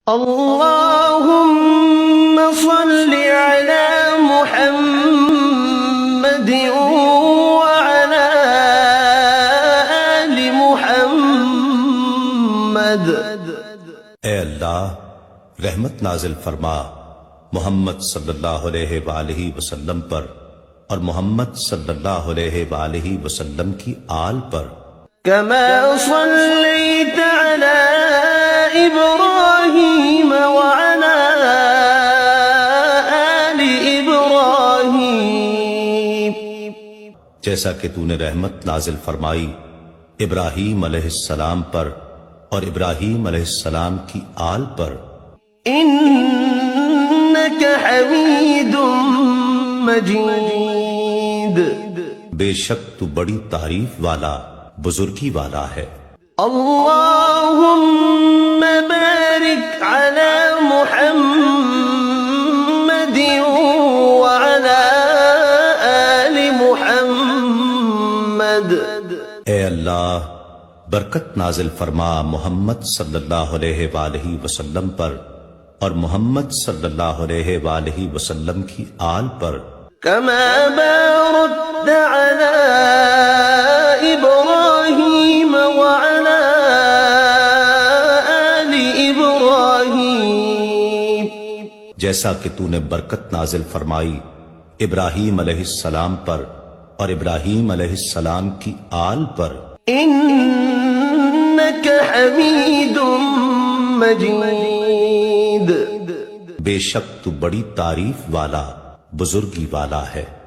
اللهم صل على محمد وعلى آل محمد۔ اے اللہ رحمت نازل فرما محمد صلی اللہ علیہ وآلہ وسلم پر اور محمد صلی اللہ علیہ وآلہ وسلم کی آل پر۔ كما صليت على إبراهيم وعلى آل إبراهيم، جیسا کہ تو نے رحمت نازل فرمائی ابراہیم علیہ السلام پر اور ابراہیم علیہ السلام کی آل پر۔ إنك حميد مجيد، بے شک تو بڑی تعریف والا بزرگی والا ہے۔ اللهم بارك على محمد وعلى آل محمد۔ اے اللہ برکت نازل فرما محمد صلی اللہ علیہ وآلہ وسلم پر اور محمد صلی اللہ علیہ وآلہ وسلم کی آل پر۔ كما باركت على إبراهيم وعلى آل إبراهيم، جیسا کہ تو نے برکت نازل فرمائی ابراہیم علیہ السلام پر اور ابراہیم علیہ السلام کی آل پر۔ إنك حميد مجيد، بے شک تو بڑی تعریف والا بزرگی والا ہے۔